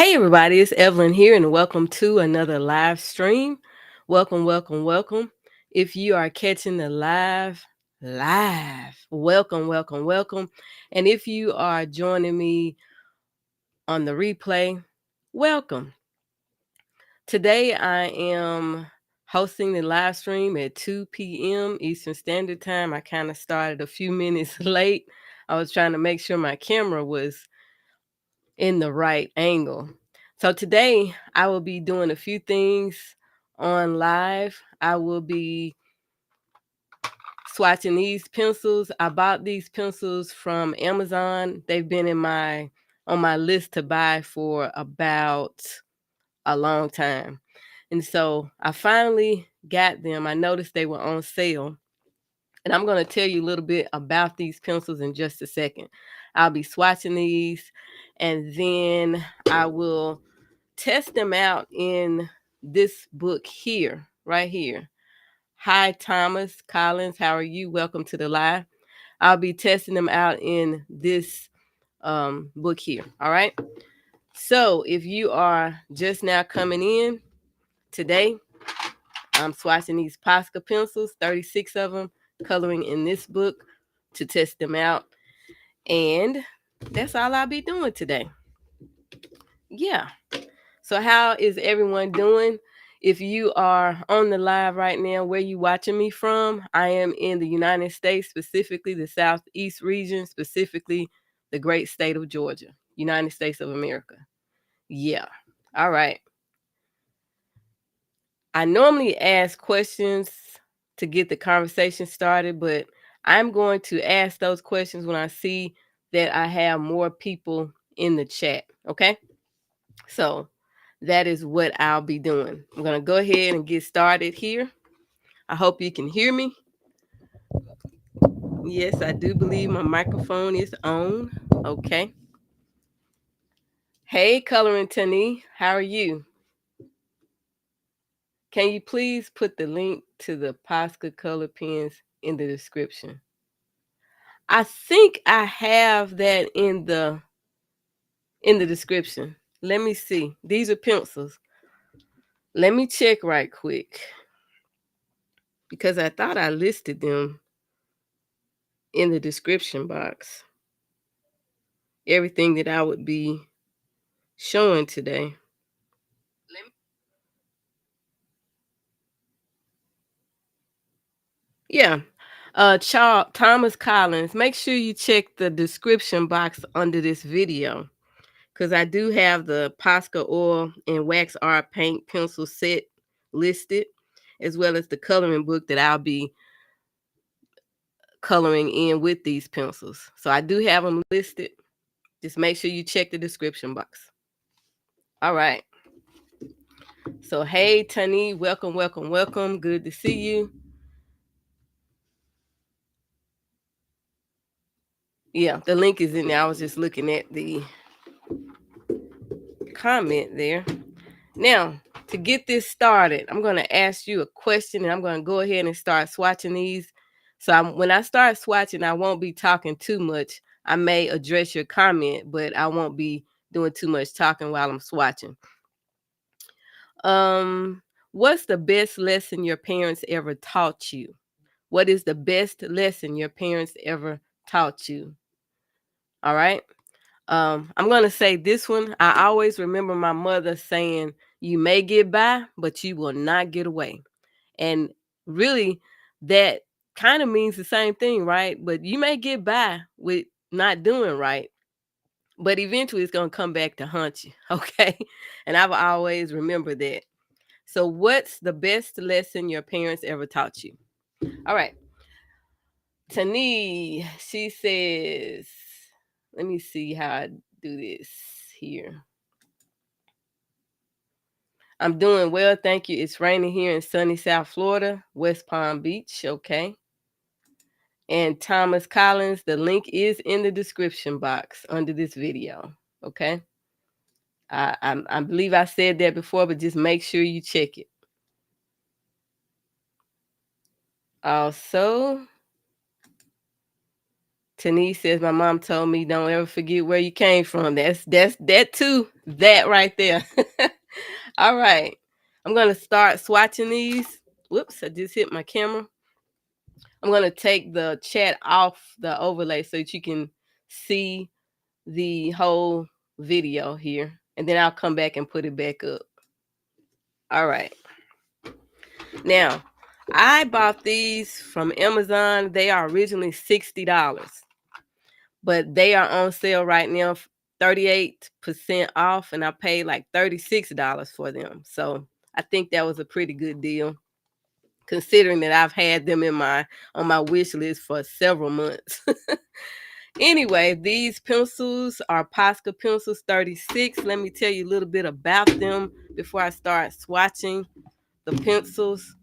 Hey everybody, it's Evelyn here and welcome to another live stream. Welcome, welcome, welcome. If you are catching the live, welcome, welcome, welcome. And if you are joining me on the replay, welcome. Today I am hosting the live stream at 2 p.m. Eastern Standard Time. I kind of started a few minutes late. I was trying to make sure my camera was in the right angle. So today I will be doing a few things on live. I will be swatching these pencils. I bought these pencils from Amazon. They've been on my list to buy for about a long time. And so I finally got them. I noticed they were on sale. And I'm going to tell you a little bit about these pencils in just a second. I'll be swatching these and then I will test them out in this book here, right here. Hi, Thomas Collins. How are you? Welcome to the live. I'll be testing them out in this book here. All right. So if you are just now coming in today, I'm swatching these POSCA pencils, 36 of them, coloring in this book to test them out. And that's all I'll be doing today. Yeah. So how is everyone doing? If you are on the live right now, where you watching me from? I am in the United States, specifically the Southeast region, specifically the great state of Georgia, United States of America. Yeah. All right. I normally ask questions to get the conversation started, but I'm going to ask those questions when I see that I have more people in the chat. Okay. So that is what I'll be doing. I'm going to go ahead and get started here. I hope you can hear me. Yes, I do believe my microphone is on. Okay. Hey, Coloring Tani, how are you? Can you please put the link to the Posca color pens in the description? I think I have that in the description. Let me see. These are pencils. Let me check right quick because I thought I listed them in the description box. Everything that I would be showing today. Yeah. Thomas Collins, make sure you check the description box under this video because I do have the Posca oil and wax art paint pencil set listed, as well as the coloring book that I'll be coloring in with these pencils. So I do have them listed. Just make sure you check the description box. All right. So, hey, Tani, welcome, welcome, welcome. Good to see you. Yeah, the link is in there. I was just looking at the comment there. Now, to get this started, I'm going to ask you a question and I'm going to go ahead and start swatching these. So when I start swatching, I won't be talking too much. I may address your comment, but I won't be doing too much talking while I'm swatching. What's the best lesson your parents ever taught you? What is the best lesson your parents ever taught you? All right. I'm going to say this one. I always remember my mother saying, you may get by, but you will not get away. And really, that kind of means the same thing, right? But you may get by with not doing right, but eventually it's going to come back to haunt you. Okay. And I've always remembered that. So, what's the best lesson your parents ever taught you? All right. Tani, she says, let me see how I do this here. I'm doing well, thank you. It's raining here in sunny South Florida, West Palm Beach. Okay. And Thomas Collins, the link is in the description box under this video. Okay. I believe I said that before, but just make sure you check it. Also, Tani says, my mom told me don't ever forget where you came from. That's that too. That right there. All right. I'm going to start swatching these. Whoops, I just hit my camera. I'm going to take the chat off the overlay so that you can see the whole video here. And then I'll come back and put it back up. All right. Now, I bought these from Amazon. They are originally $60, but they are on sale right now, 38% off, and I paid like $36 for them. So I think that was a pretty good deal, considering that I've had them on my wish list for several months. Anyway, these pencils are POSCA Pencils 36. Let me tell you a little bit about them before I start swatching the pencils.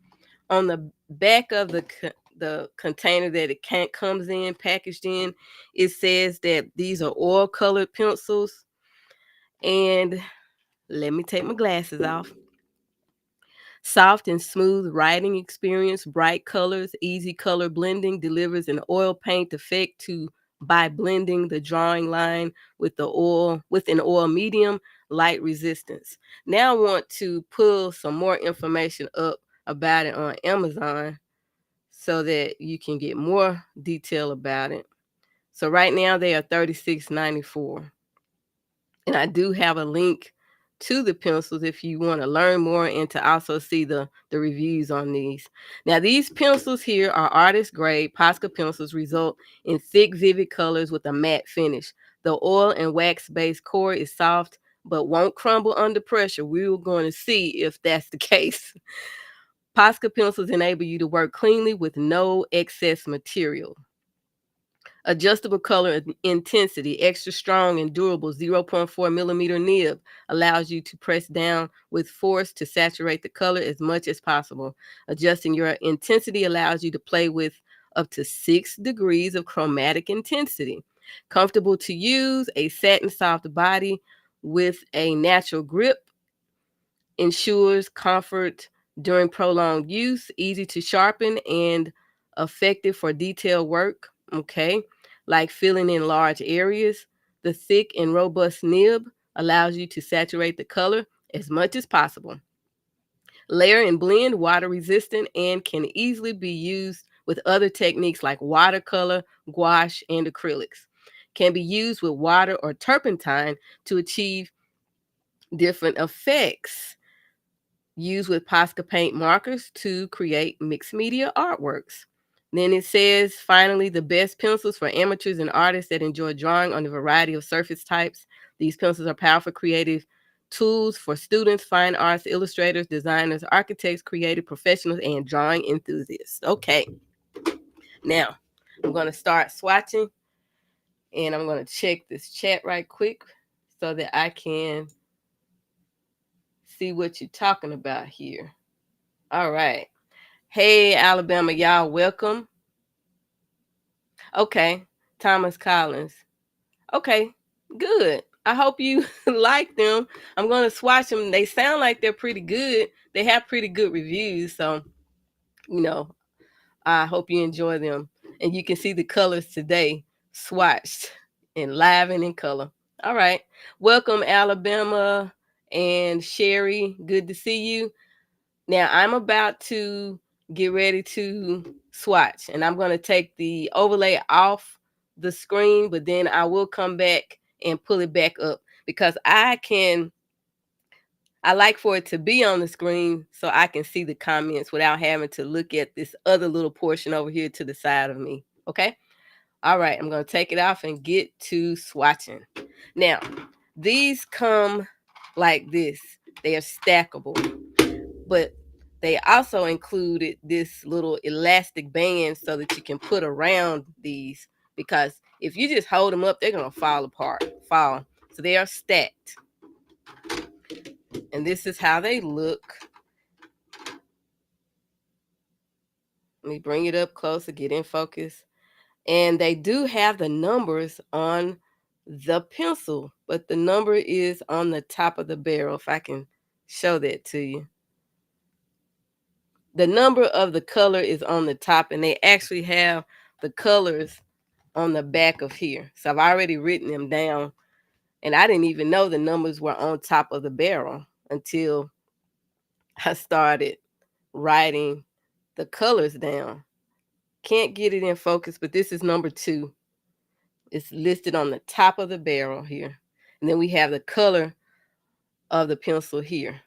On the back of the container that it comes in, packaged in, it says that these are oil colored pencils. And let me take my glasses off. Soft and smooth writing experience, bright colors, easy color blending, delivers an oil paint effect by blending the drawing line with an oil medium, light resistance. Now I want to pull some more information up about it on Amazon so that you can get more detail about it. So right now they are $36.94. And I do have a link to the pencils if you want to learn more and to also see the reviews on these. Now, these pencils here are artist grade POSCA pencils, result in thick, vivid colors with a matte finish. The oil and wax based core is soft but won't crumble under pressure. We were going to see if that's the case. POSCA pencils enable you to work cleanly with no excess material. Adjustable color intensity, extra strong and durable 0.4 millimeter nib allows you to press down with force to saturate the color as much as possible. Adjusting your intensity allows you to play with up to 6 degrees of chromatic intensity. Comfortable to use, a satin soft body with a natural grip ensures comfort during prolonged use, easy to sharpen, and effective for detailed work. Okay, like filling in large areas. The thick and robust nib allows you to saturate the color as much as possible. Layer and blend, water resistant, and can easily be used with other techniques like watercolor, gouache, and acrylics. Can be used with water or turpentine to achieve different effects. Used with POSCA paint markers to create mixed media artworks. Then it says, finally, the best pencils for amateurs and artists that enjoy drawing on a variety of surface types. These pencils are powerful creative tools for students, fine arts, illustrators, designers, architects, creative professionals, and drawing enthusiasts. Okay, now I'm going to start swatching, and I'm going to check this chat right quick so that I can see what you're talking about here. All right. Hey, Alabama, y'all, welcome. Okay, Thomas Collins. Okay, good. I hope you like them. I'm going to swatch them. They sound like they're pretty good. They have pretty good reviews. So, I hope you enjoy them. And you can see the colors today swatched and live and in color. All right. Welcome, Alabama and Sherry. Good to see you. Now I'm about to get ready to swatch, and I'm going to take the overlay off the screen, but then I will come back and pull it back up because I like for it to be on the screen so I can see the comments without having to look at this other little portion over here to the side of me. Okay. All right. I'm going to take it off and get to swatching. Now, these come like this. They are stackable, but they also included this little elastic band so that you can put around these, because if you just hold them up, they're going to fall. So they are stacked. And this is how they look. Let me bring it up closer, get in focus. And they do have the numbers on the pencil, but the number is on the top of the barrel, if I can show that to you. The number of the color is on the top, and they actually have the colors on the back of here. So I've already written them down And I didn't even know the numbers were on top of the barrel until I started writing the colors down. Can't get it in focus, but this is number 2. It's listed on the top of the barrel here. And then we have the color of the pencil here.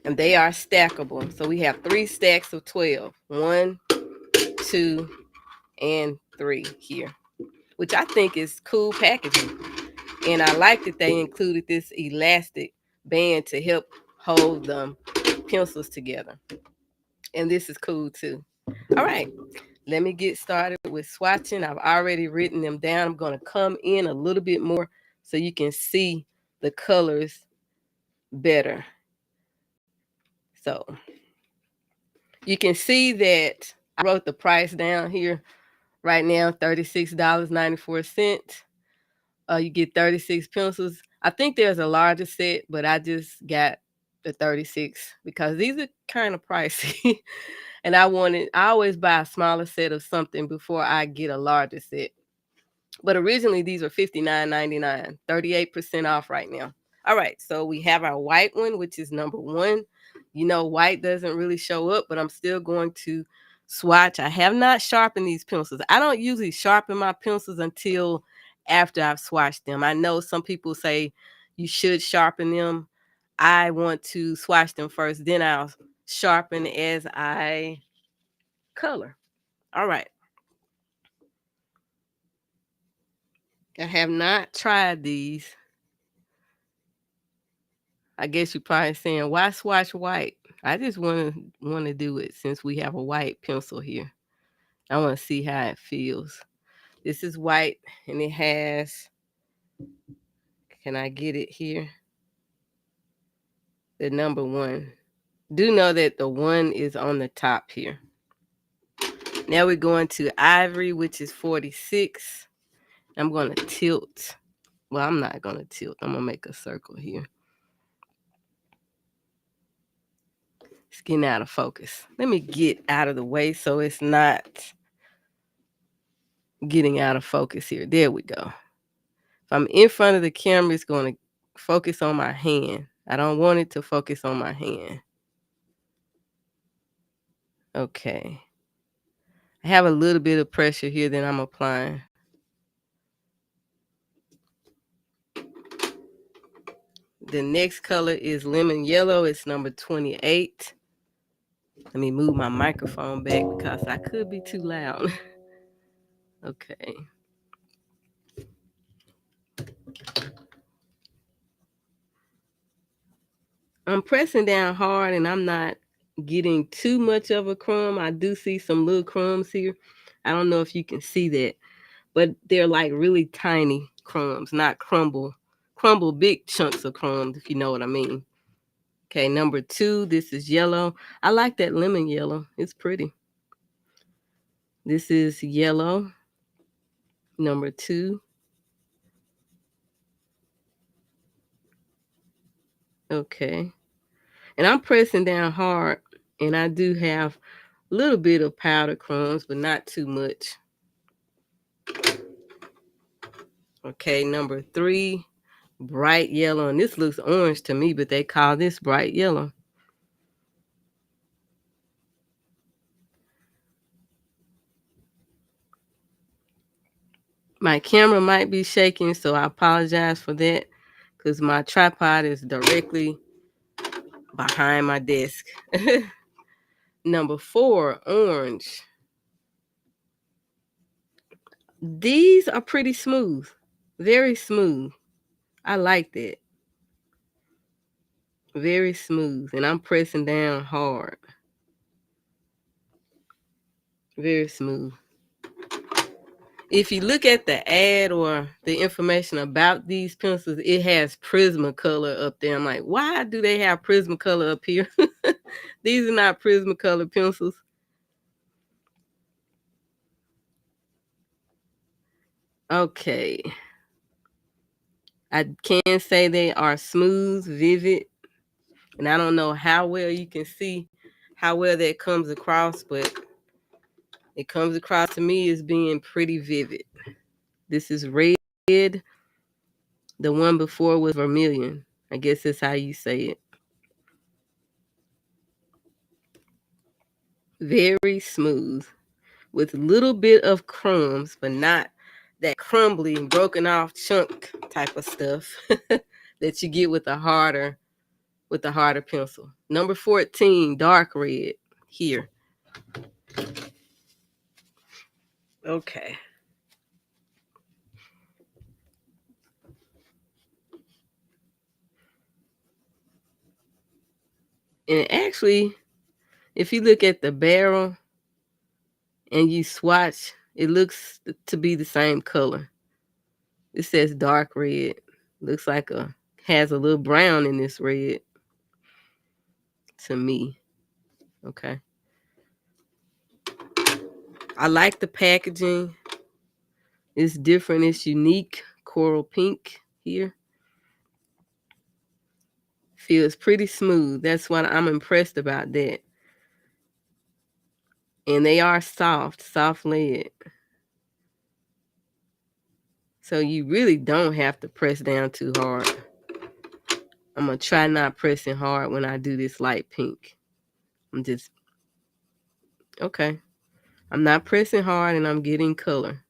And they are stackable. So we have 3 stacks of 12. 1, 2, and 3 here, which I think is cool packaging. And I like that they included this elastic band to help hold the pencils together. And this is cool too. All right, let me get started with swatching. I've already written them down. I'm going to come in a little bit more so you can see the colors better. So you can see that I wrote the price down here right now, $36.94. You get 36 pencils. I think there's a larger set, but I just got the 36 because these are kind of pricey. And I always buy a smaller set of something before I get a larger set. But originally these were $59.99, 38% off right now. All right, so we have our white one, which is number 1. You know, white doesn't really show up, but I'm still going to swatch. I have not sharpened these pencils. I don't usually sharpen my pencils until after I've swatched them. I know some people say you should sharpen them. I want to swatch them first, then I'll sharpen as I color. All right. I have not tried these. I guess you're probably saying, why swatch white? I just want to do it since we have a white pencil here. I want to see how it feels. This is white and it has, can I get it here? The number 1. Do know that the 1 is on the top here. Now we're going to ivory, which is 46. I'm going to tilt. Well, I'm not going to tilt. I'm going to make a circle here. It's getting out of focus. Let me get out of the way so it's not getting out of focus here. There we go. If I'm in front of the camera, it's going to focus on my hand. I don't want it to focus on my hand. Okay. I have a little bit of pressure here that I'm applying. The next color is lemon yellow. It's number 28. Let me move my microphone back because I could be too loud. Okay. I'm pressing down hard and I'm not getting too much of a crumb. I do see some little crumbs here. I don't know if you can see that, but they're like really tiny crumbs, not crumble big chunks of crumbs, if you know what I mean. Okay, number 2, this is yellow. I like that lemon yellow. It's pretty. This is yellow, number 2. Okay. And I'm pressing down hard, and I do have a little bit of powder crumbs, but not too much. Okay, number 3, bright yellow. And this looks orange to me, but they call this bright yellow. My camera might be shaking, so I apologize for that because my tripod is directly behind my desk. Number 4, orange. These are pretty smooth, very smooth. I like that. Very smooth, and I'm pressing down hard. Very smooth. If you look at the ad or the information about these pencils, it has Prismacolor up there. I'm like, why do they have Prismacolor up here? These are not Prismacolor pencils. Okay. I can say they are smooth, vivid, and I don't know how well you can see how well that comes across, but it comes across to me as being pretty vivid. This is red. The one before was vermilion. I guess that's how you say it. Very smooth with a little bit of crumbs, but not that crumbly, broken off chunk type of stuff that you get with a harder pencil. Number 14, dark red here. Okay. And actually, if you look at the barrel and you swatch, it looks to be the same color. It says dark red. Looks like has a little brown in this red to me. Okay. I like the packaging. It's different. It's unique. Coral pink here. Feels pretty smooth. That's what I'm impressed about that. And they are soft lead. So you really don't have to press down too hard. I'm going to try not pressing hard when I do this light pink. Okay. I'm not pressing hard and I'm getting color.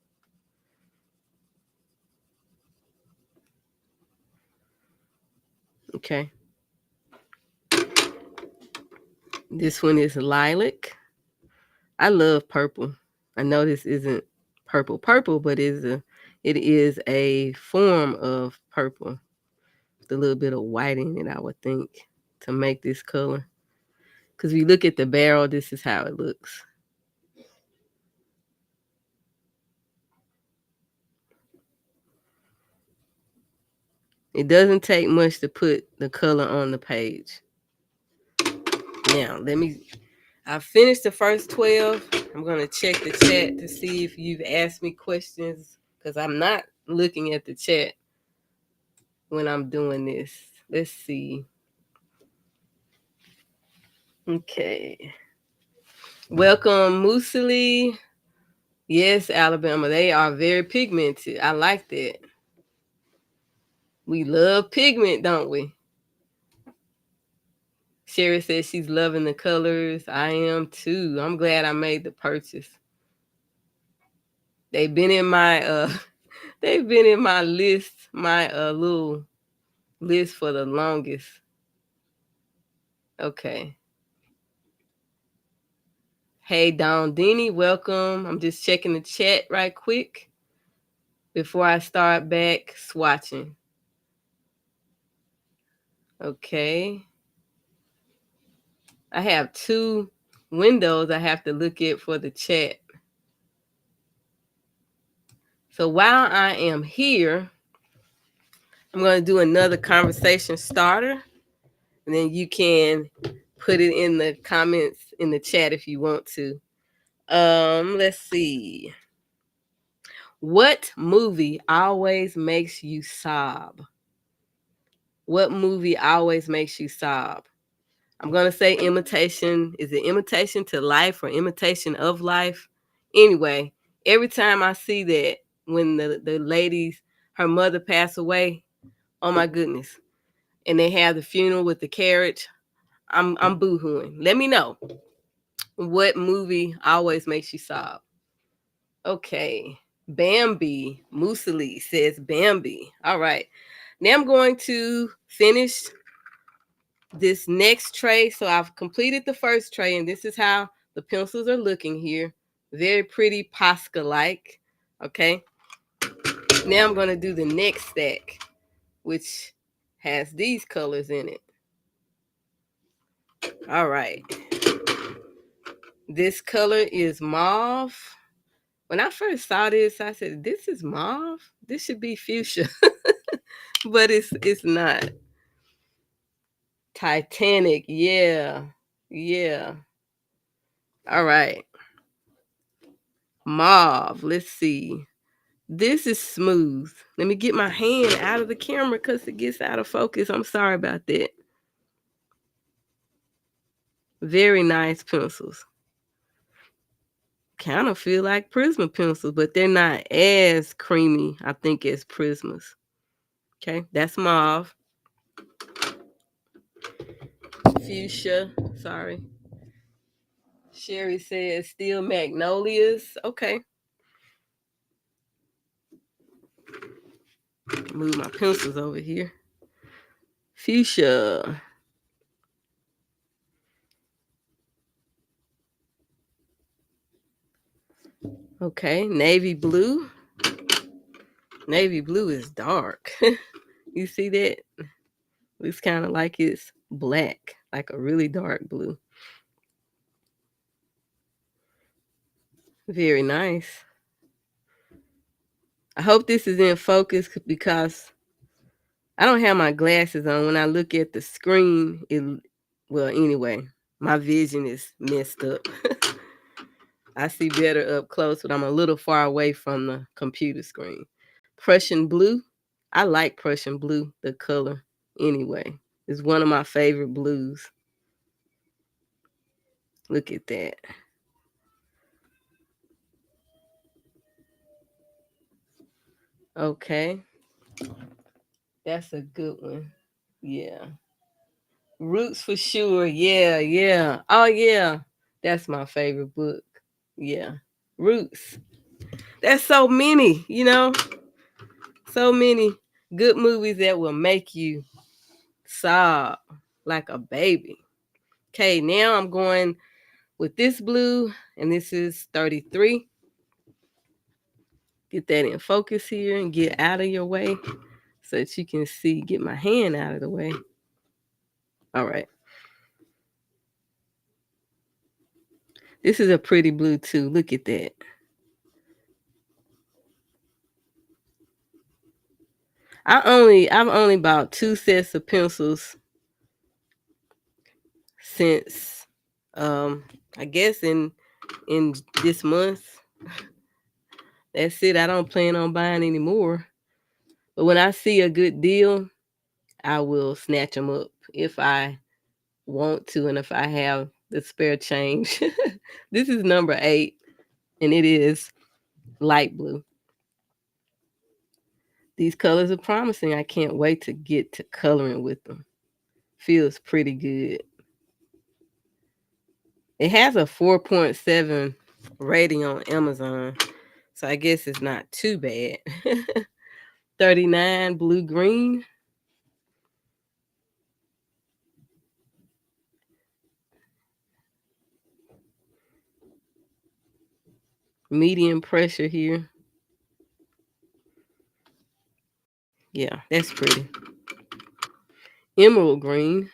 Okay. This one is lilac. I love purple. I know this isn't purple, but it is a form of purple. With a little bit of white in it, I would think, to make this color. Because if you look at the barrel, this is how it looks. It doesn't take much to put the color on the page. Now, I finished the first 12. I'm going to check the chat to see if you've asked me questions, because I'm not looking at the chat when I'm doing this. Let's see. Okay. Welcome, Musili. Yes, Alabama. They are very pigmented. I like that. We love pigment, don't we? Sherry says she's loving the colors. I am too. I'm glad I made the purchase. They've been in my list, my little list for the longest. Okay. Hey, Don Dini, welcome. I'm just checking the chat right quick before I start back swatching. Okay. I have 2 windows I have to look at for the chat. So while I am here, I'm going to do another conversation starter, and then you can put it in the comments in the chat if you want to. Let's see. What movie always makes you sob? What movie always makes you sob? I'm going to say Imitation. Is it Imitation to Life or Imitation of Life? Anyway, every time I see that, when the ladies, her mother passed away, oh my goodness, and they have the funeral with the carriage, I'm boo-hooing. Let me know what movie always makes you sob. Okay. Bambi. Musili says Bambi. All right. Now I'm going to finish this next tray. So I've completed the first tray, and this is how the pencils are looking here. Very pretty POSCA-like. Okay. Now I'm going to do the next stack, which has these colors in it. All right. This color is mauve. When I first saw this, I said, this is mauve? This should be fuchsia. But it's not. Titanic, yeah. Yeah. All right. Mauve, let's see. This is smooth. Let me get my hand out of the camera because it gets out of focus. I'm sorry about that. Very nice pencils. Kind of feel like Prisma pencils, but they're not as creamy, I think, as Prismas. Okay, that's mauve. Fuchsia, sorry. Sherry says steel magnolias. Okay. Move my pencils over here. Fuchsia. Okay, navy blue. Navy blue is dark. You see that? Looks kind of like it's black, like a really dark blue. Very nice. I hope this is in focus because I don't have my glasses on. When I look at the screen, well, anyway, my vision is messed up. I see better up close, but I'm a little far away from the computer screen. Prussian blue. I like Prussian blue, the color, anyway. It's one of my favorite blues. Look at that. Okay. That's a good one. Yeah. Roots for sure. Yeah, yeah. Oh, yeah. That's my favorite book. Yeah. Roots. That's so many, so many good movies that will make you sob like a baby. Okay, now I'm going with this blue, and this is 33. Get that in focus here and get out of your way so that you can see, get my hand out of the way. All right. This is a pretty blue too. Look at that. I've only bought 2 sets of pencils since I guess in this month. That's it. I don't plan on buying any more. But when I see a good deal, I will snatch them up if I want to and if I have the spare change. This is number 8 and it is light blue. These colors are promising. I can't wait to get to coloring with them. Feels pretty good. It has a 4.7 rating on Amazon, so I guess it's not too bad. 39 blue green. Medium pressure here. Yeah, that's pretty. Emerald green.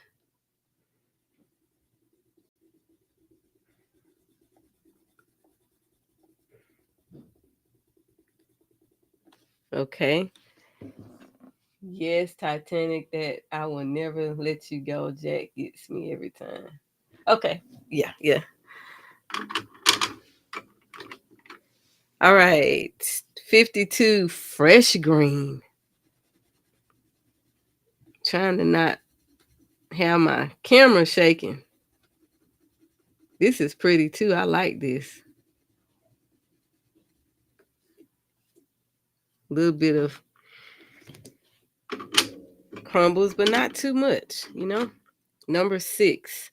Okay. Yes, Titanic, that I will never let you go. Jack gets me every time. Okay. Yeah, yeah. All right. 52 fresh green. Trying to not have my camera shaking. This is pretty too. I like this. A little bit of crumbles, but not too much, Number 6.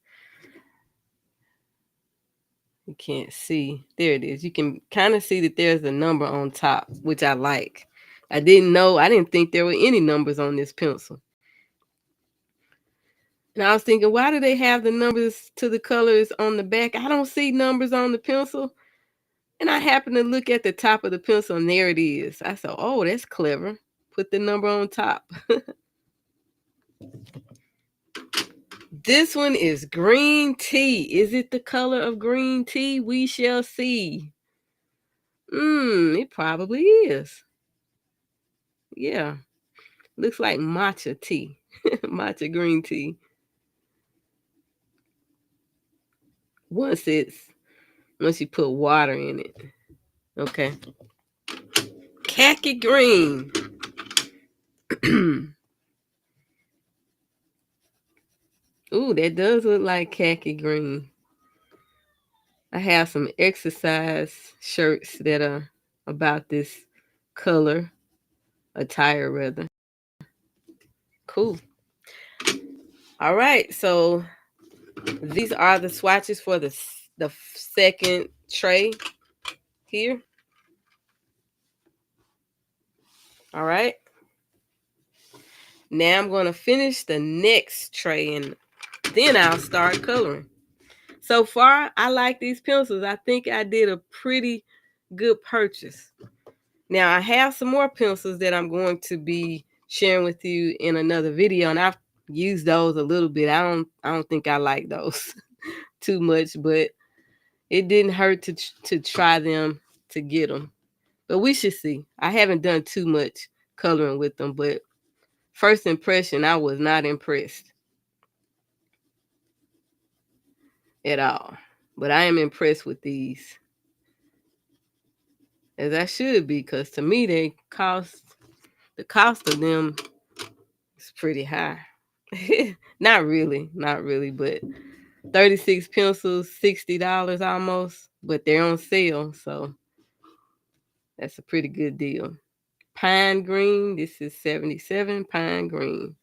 You can't see. There it is. You can kind of see that there's a number on top, which I like. I didn't think there were any numbers on this pencil. And I was thinking, why do they have the numbers to the colors on the back? I don't see numbers on the pencil. And I happened to look at the top of the pencil, and there it is. I said, oh, that's clever. Put the number on top. This one is green tea. Is it the color of green tea? We shall see. It probably is. Yeah. Looks like matcha tea. Matcha green tea. Once you put water in it. Okay. Khaki green. Ooh, that does look like khaki green. I have some exercise shirts that are about this color, attire rather. Cool. All right, so these are the swatches for the second tray here. All right. Now I'm going to finish the next tray and then I'll start coloring. So far, I like these pencils. I think I did a pretty good purchase. Now, I have some more pencils that I'm going to be sharing with you in another video, and I've used those a little bit. I don't think I like those too much, but it didn't hurt to try them, to get them. But we should see. I haven't done too much coloring with them, but first impression, I was not impressed at all. But I am impressed with these, as I should be, because to me the cost of them is pretty high. not really, but 36 pencils, $60 almost, but they're on sale, so that's a pretty good deal. Pine green, this is 77 pine green.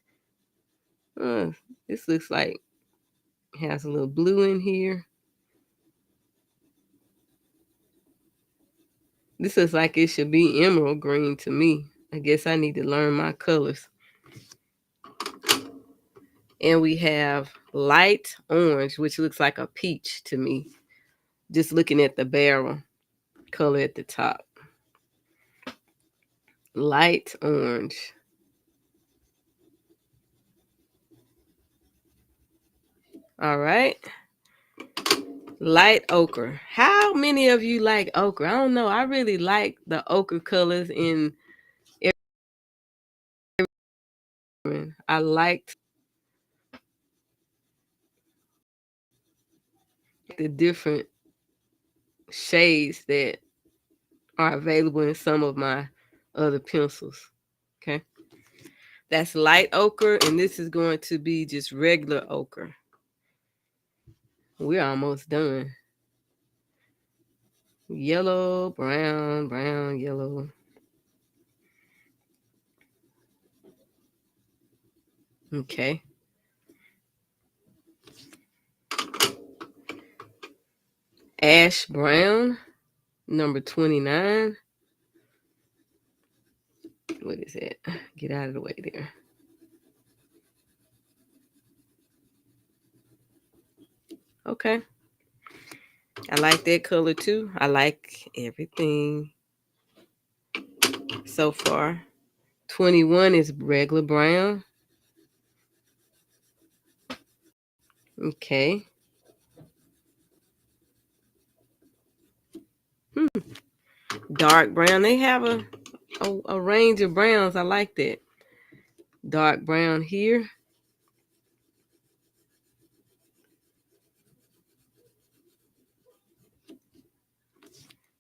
This looks like it has a little blue in here. This looks like it should be emerald green to me. I guess I need to learn my colors. And we have light orange, which looks like a peach to me, just looking at the barrel color at the top. Light orange. All right. Light ochre. How many of you like ochre? I don't know. I really like the ochre colors in everything. I liked the different shades that are available in some of my other pencils. Okay. That's light ochre, and this is going to be just regular ochre. We're almost done. Yellow, brown, brown, yellow. Okay. Ash brown, number 29. What is that? Get out of the way there. Okay. I like that color too. I like everything so far. 21 is regular brown. Okay. Dark brown. They have a range of browns. I like that. Dark brown here.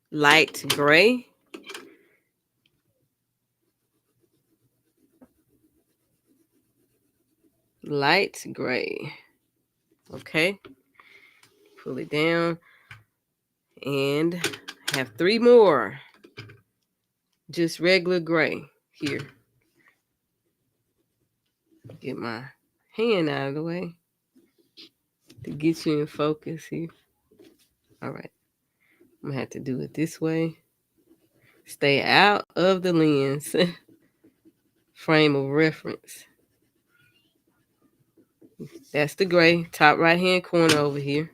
Light gray. Light gray. Okay. Pull it down. And have 3 more. Just regular gray here. Get my hand out of the way to get you in focus here. All right. I'm gonna have to do it this way. Stay out of the lens frame of reference. That's the gray, top right hand corner over here.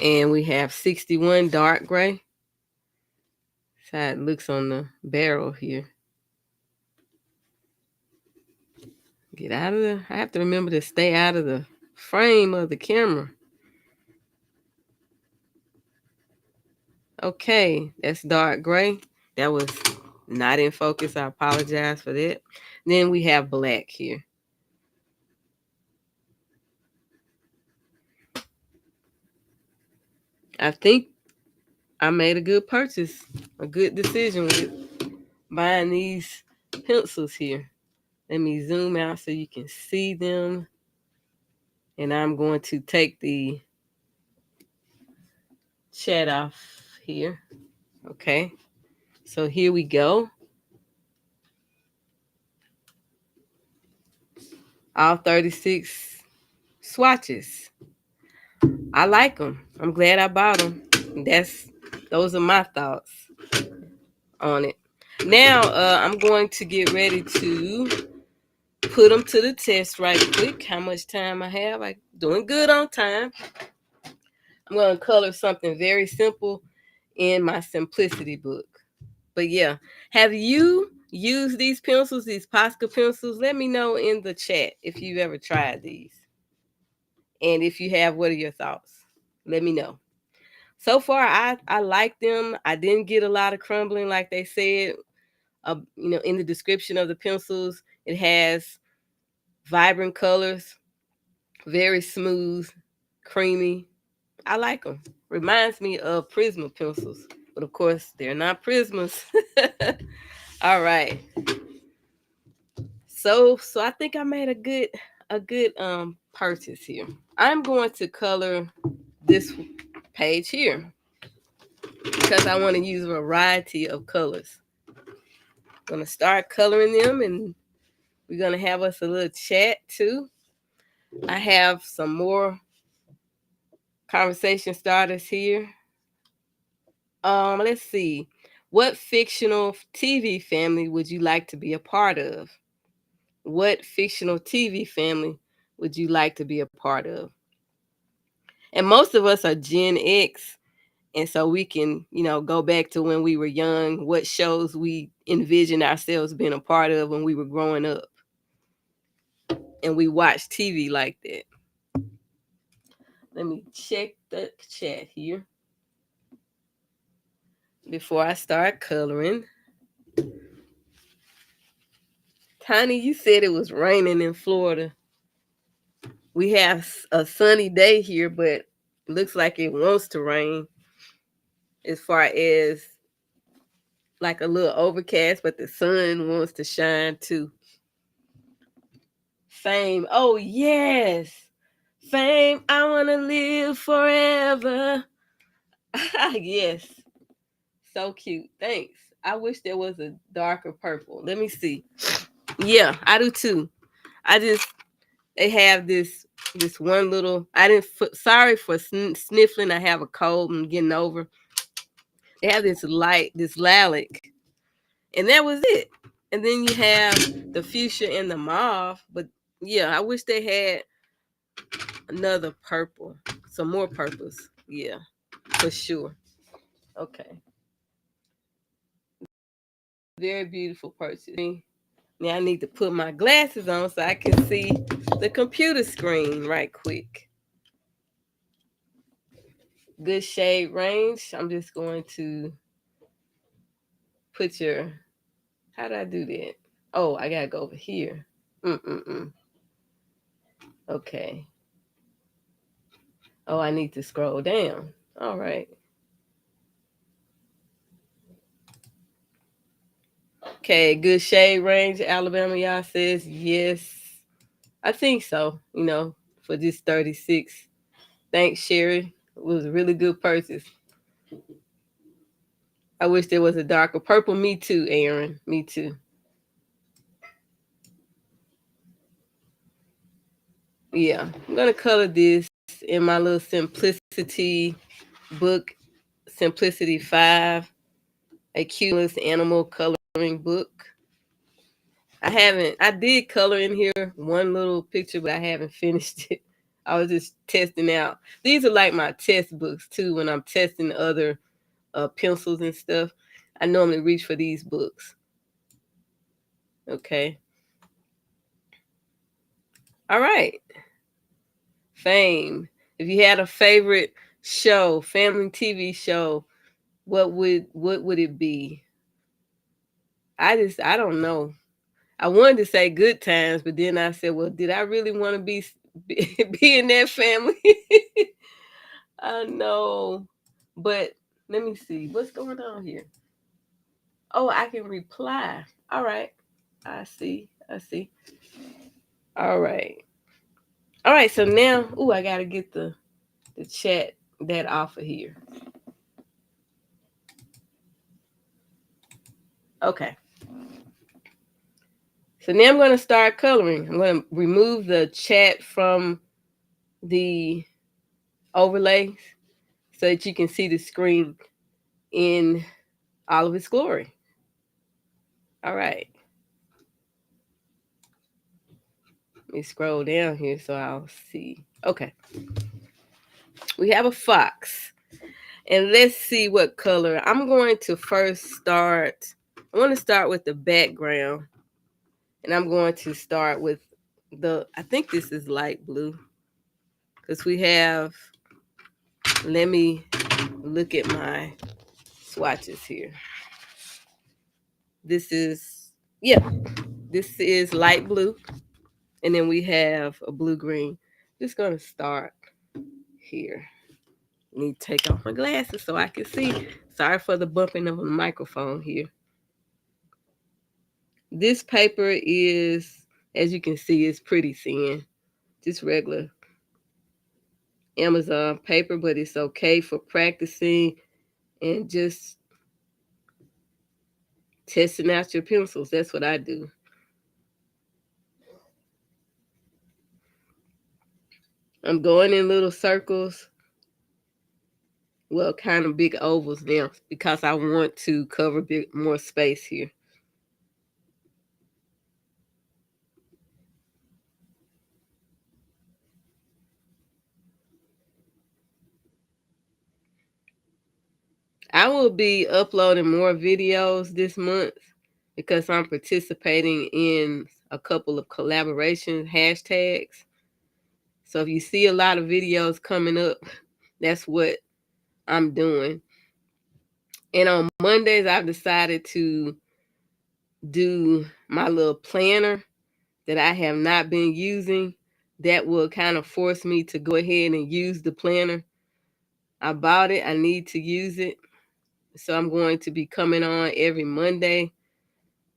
And we have 61 dark gray. That's how it looks on the barrel here. Get out of the, I have to remember to stay out of the frame of the camera. Okay, that's dark gray. That was not in focus. I apologize for that. Then we have black here. I think I made a good purchase, a good decision with buying these pencils here. Let me zoom out so you can see them. And I'm going to take the chat off here. Okay. So here we go. All 36 swatches. I like them. I'm glad I bought them. Those are my thoughts on it. Now, I'm going to get ready to put them to the test right quick. How much time I have? I'm doing good on time. I'm going to color something very simple in my simplicity book. But yeah, have you used these pencils, these POSCA pencils? Let me know in the chat if you've ever tried these. And if you have, what are your thoughts? Let me know. So far, I like them. I didn't get a lot of crumbling like they said. In the description of the pencils, it has vibrant colors, very smooth, creamy. I like them. Reminds me of Prisma pencils, but of course they're not Prismas. All right. So I think I made a good purchase here. I'm going to color this page here because I want to use a variety of colors. I'm going to start coloring them, and we're going to have us a little chat too. I have some more conversation starters here. Let's see. What fictional TV family would you like to be a part of? What fictional TV family would you like to be a part of? And most of us are Gen X, and so we can, go back to when we were young, what shows we envisioned ourselves being a part of when we were growing up. And we watched TV like that. Let me check the chat here before I start coloring. Tiny, you said it was raining in Florida. We have a sunny day here, but it looks like it wants to rain as far as like a little overcast, but the sun wants to shine too. Fame. Oh, yes. Fame, I want to live forever. Yes. So cute. Thanks. I wish there was a darker purple. Let me see. Yeah, I do too. They have this one little, sorry for sniffling. I have a cold and getting over. They have this lilac, and that was it. And then you have the fuchsia and the mauve. But yeah, I wish they had another purple, some more purples. Yeah, for sure. Okay. Very beautiful purchase. Now I need to put my glasses on so I can see the computer screen right quick. Good shade range. I'm just going to put how do I do that? Oh, I gotta go over here. Okay. Oh, I need to scroll down. All right. Okay, good shade range. Alabama, y'all says yes. I think so, for this 36. Thanks, Sherry. It was a really good purchase. I wish there was a darker purple. Me too, Aaron. Me too. Yeah, I'm going to color this in my little simplicity book, Simplicity 5, a cute animal coloring book. I did color in here one little picture, but I haven't finished it. I was just testing out. These are like my test books too. When I'm testing other pencils and stuff, I normally reach for these books. Okay. All right. Fame. If you had a favorite show, family TV show, what would it be? I don't know. I wanted to say Good Times, but then I said, well, did I really want to be in that family? I know. But let me see. What's going on here? Oh, I can reply. All right. I see. All right. All right. So now, I got to get the chat that off of here. Okay. So now I'm going to start coloring. I'm going to remove the chat from the overlay so that you can see the screen in all of its glory. All right. Let me scroll down here so I'll see. Okay. We have a fox. And let's see what color. I'm going to first start. I want to start with the background. And I'm going to start with I think this is light blue. Because we have, let me look at my swatches here. This is, this is light blue. And then we have a blue-green. Just going to start here. Need to take off my glasses so I can see. Sorry for the bumping of the microphone here. This paper is, as you can see, it's pretty thin. Just regular Amazon paper, but it's okay for practicing and just testing out your pencils. That's what I do. I'm going in little circles. Well, kind of big ovals now because I want to cover more space here. I will be uploading more videos this month because I'm participating in a couple of collaboration hashtags. So if you see a lot of videos coming up, that's what I'm doing. And on Mondays, I've decided to do my little planner that I have not been using. That will kind of force me to go ahead and use the planner. I bought it. I need to use it. So I'm going to be coming on every Monday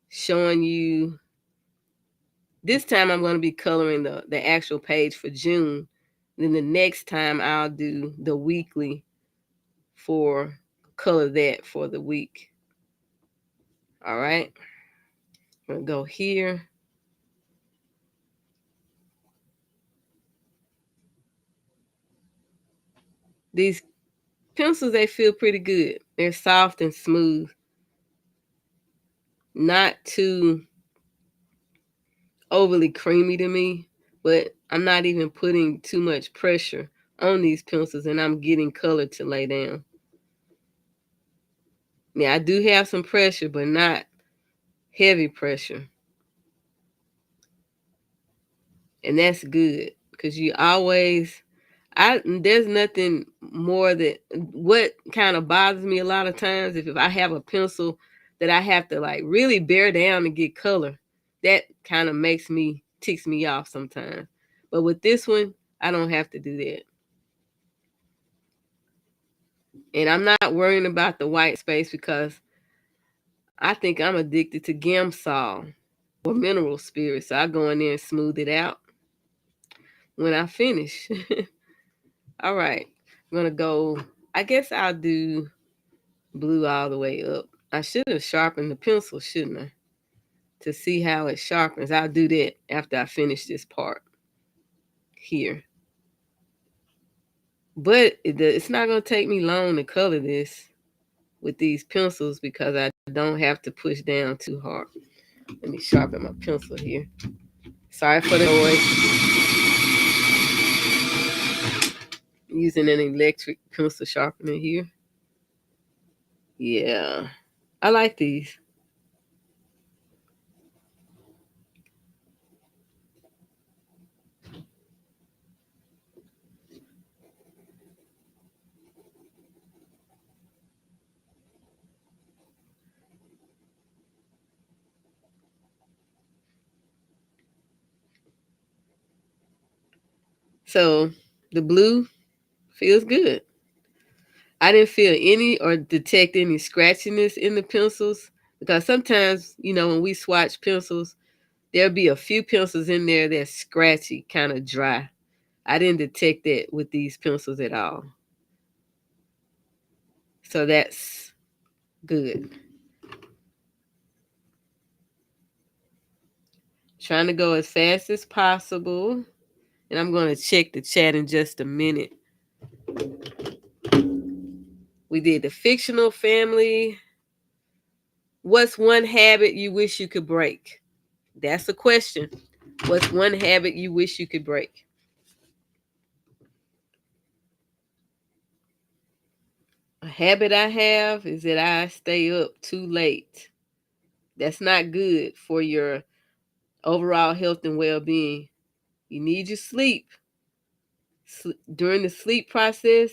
showing you. This time I'm going to be coloring the actual page for June. Then the next time I'll do the weekly for color that for the week. All right. I'm going to go here. These pencils, they feel pretty good. They're soft and smooth. Not too overly creamy to me, but I'm not even putting too much pressure on these pencils and I'm getting color to lay down. Yeah, I do have some pressure, but not heavy pressure. And that's good because you always, there's nothing more that, what kind of bothers me a lot of times, if I have a pencil that I have to like really bear down to get color, that kind of ticks me off sometimes. But with this one, I don't have to do that. And I'm not worrying about the white space because I think I'm addicted to Gamsol or mineral spirit. So I go in there and smooth it out when I finish. All right. I'm going to go, I guess I'll do blue all the way up. I should have sharpened the pencil, shouldn't I? To see how it sharpens. I'll do that after I finish this part here. But it's not going to take me long to color this with these pencils because I don't have to push down too hard. Let me sharpen my pencil here. Sorry for the noise. Using an electric pencil sharpener here. Yeah, I like these. So the blue feels good. I didn't feel any or detect any scratchiness in the pencils because sometimes, when we swatch pencils, there'll be a few pencils in there that's scratchy, kind of dry. I didn't detect that with these pencils at all. So that's good. Trying to go as fast as possible. And I'm going to check the chat in just a minute. We did the fictional family. What's one habit you wish you could break? That's the question. What's one habit you wish you could break? A habit I have is that I stay up too late. That's not good for your overall health and well-being. You need your sleep. During the sleep process,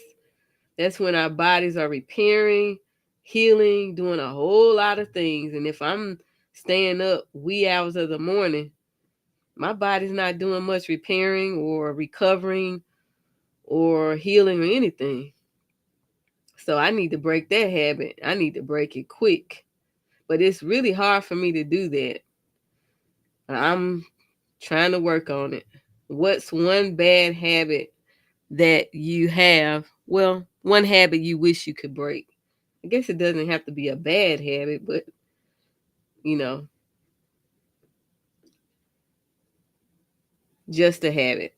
that's when our bodies are repairing, healing, doing a whole lot of things. And if I'm staying up wee hours of the morning, my body's not doing much repairing or recovering or healing or anything. So I need to break that habit. I need to break it quick. But it's really hard for me to do that. I'm trying to work on it. What's one bad habit that you have? Well, one habit you wish you could break. I guess it doesn't have to be a bad habit, but just a habit.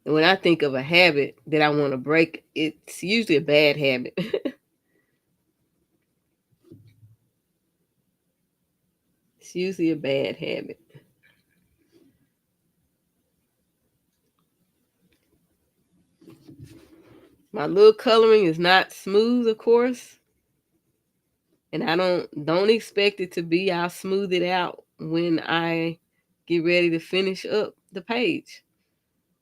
And when I think of a habit that I want to break, it's usually a bad habit. It's usually a bad habit. My little coloring is not smooth, of course. And I don't expect it to be. I'll smooth it out when I get ready to finish up the page.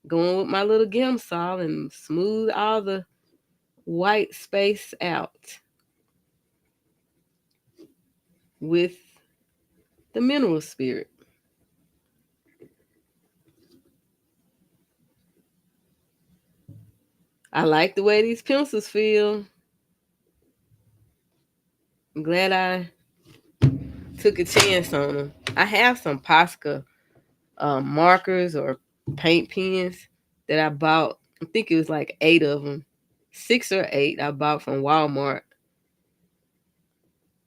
Going with my little gem saw and smooth all the white space out with the mineral spirit. I like the way these pencils feel. I'm glad I took a chance on them. I have some POSCA markers or paint pens that I bought. I think it was like 8 of them. 6 or 8 I bought from Walmart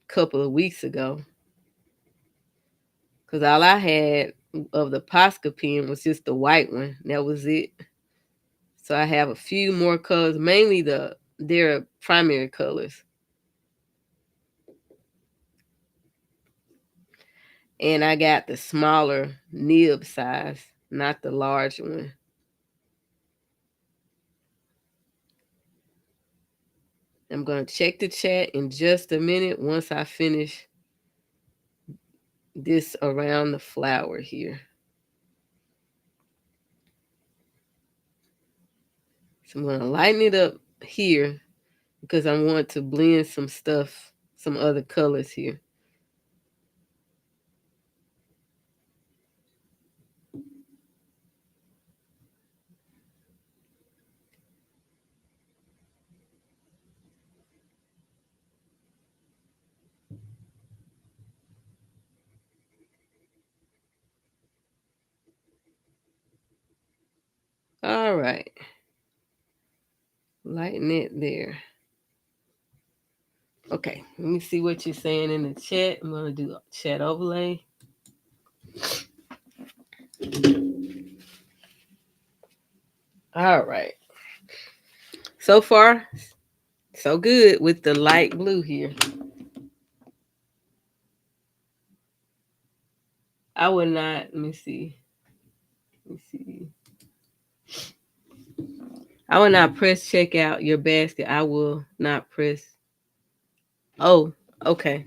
a couple of weeks ago. Because all I had of the POSCA pen was just the white one. That was it. So I have a few more colors, mainly their primary colors. And I got the smaller nib size, not the large one. I'm going to check the chat in just a minute once I finish this around the flower here. So I'm going to lighten it up here because I want to blend some stuff, some other colors here. All right. Lighten it there. Okay, let me see what you're saying in the chat. I'm going to do a chat overlay. All right. So far, so good with the light blue here. I would not, let me see. I will not press check out your basket. I will not press. Oh, okay.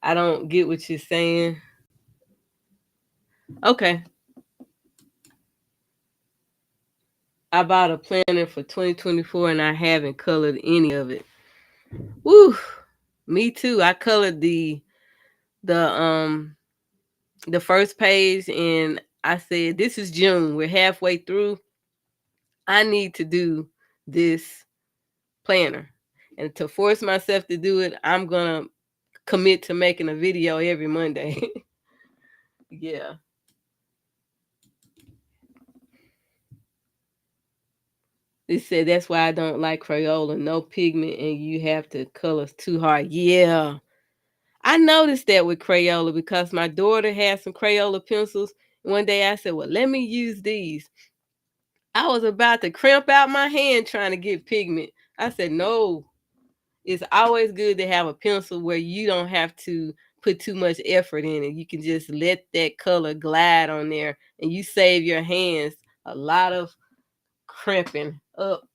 I don't get what you're saying. Okay. I bought a planner for 2024 and I haven't colored any of it. Woo! Me too. I colored the first page and I said, this is June. We're halfway through. I need to do this planner. And to force myself to do it, I'm going to commit to making a video every Monday. Yeah. They said that's why I don't like Crayola. No pigment and you have to color too hard. Yeah. I noticed that with Crayola because my daughter had some Crayola pencils. One day I said, well, let me use these. I was about to cramp out my hand trying to get pigment. I said, no, it's always good to have a pencil where you don't have to put too much effort in it. You can just let that color glide on there and you save your hands a lot of cramping up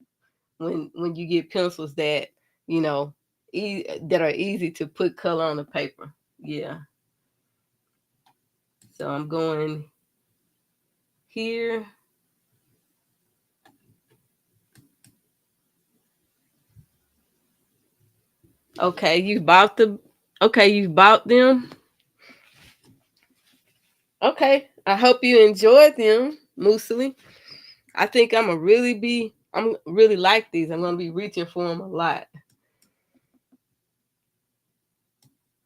when you get pencils that, you know, that are easy to put color on the paper. Yeah. So I'm going here. Okay, you bought the you bought them. Okay. I hope you enjoyed them, Moosely. I think I'm really like these. I'm gonna be reaching for them a lot.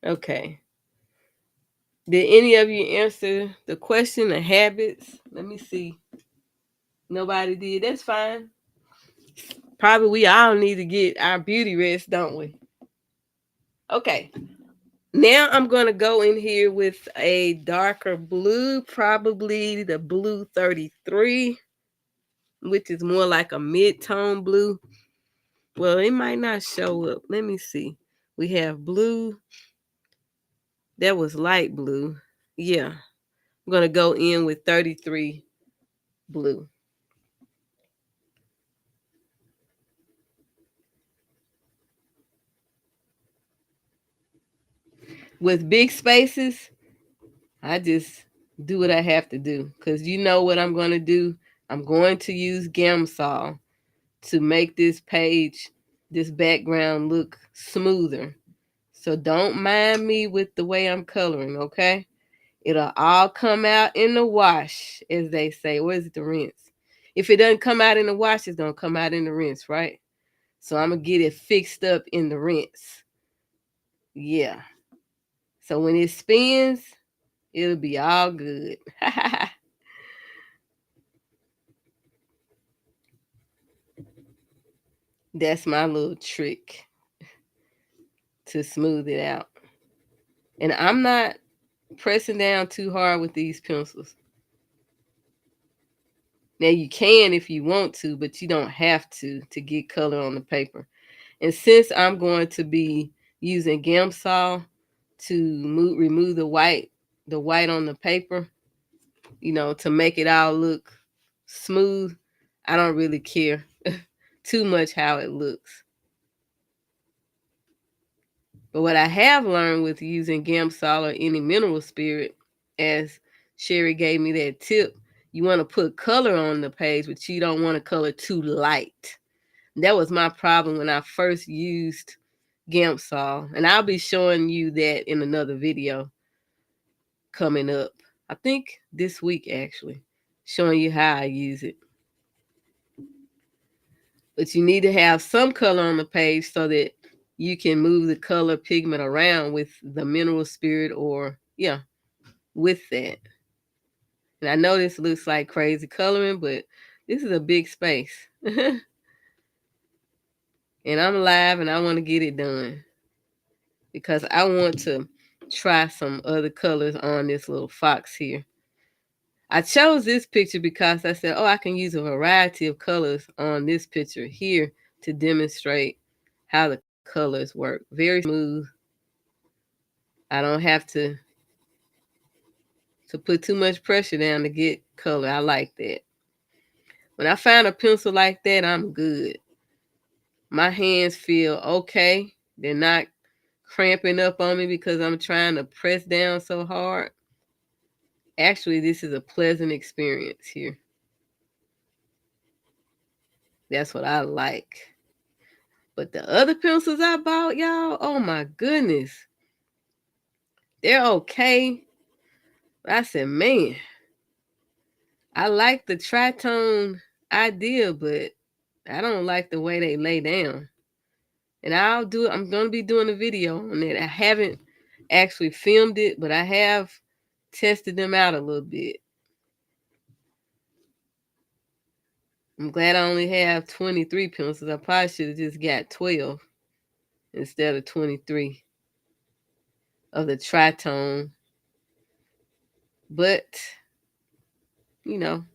Okay. Did any of you answer the question of habits? Let me see. Nobody did. That's fine. Probably we all need to get our beauty rest, don't we? Okay. Now I'm going to go in here with a darker blue, probably the blue 33, which is more like a mid-tone blue. Well, it might not show up. Let me see. We have blue. That was light blue. Yeah. I'm going to go in with 33 blue. With big spaces, I just do what I have to do because you know what I'm going to do. I'm going to use Gamsol to make this page, this background look smoother. So don't mind me with the way I'm coloring, okay? It'll all come out in the wash, as they say. Where's the rinse? If it doesn't come out in the wash, it's going to come out in the rinse, right? So I'm going to get it fixed up in the rinse. Yeah. So when it spins, it'll be all good. That's my little trick to smooth it out. And I'm not pressing down too hard with these pencils. Now you can if you want to, but you don't have to get color on the paper. And since I'm going to be using Gamsol to remove the white on the paper, you know, to make it all look smooth, I don't really care too much how it looks. But what I have learned with using Gamsol or any mineral spirit, as Sherry gave me that tip, you want to put color on the page, but you don't want to color too light. That was my problem when I first used Gamsol. And I'll be showing you that in another video coming up. I think this week, actually, showing you how I use it. But you need to have some color on the page so that you can move the color pigment around with the mineral spirit or, yeah, with that. And I know this looks like crazy coloring, but this is a big space. And I'm live and I want to get it done because I want to try some other colors on this little fox here. I chose this picture because I said, oh, I can use a variety of colors on this picture here to demonstrate how the colors work. Very smooth. I don't have to put too much pressure down to get color. I like that. When I find a pencil like that, I'm good. My hands feel okay. They're not cramping up on me because I'm trying to press down so hard. Actually, this is a pleasant experience here. That's what I like. But the other pencils I bought, y'all, oh my goodness. They're okay. I said, man, I like the tritone idea, but I don't like the way they lay down. And I'm going to be doing a video on it. I haven't actually filmed it, but I have tested them out a little bit. I'm glad I only have 23 pencils. I probably should have just got 12 instead of 23. of the tritone. But, you know,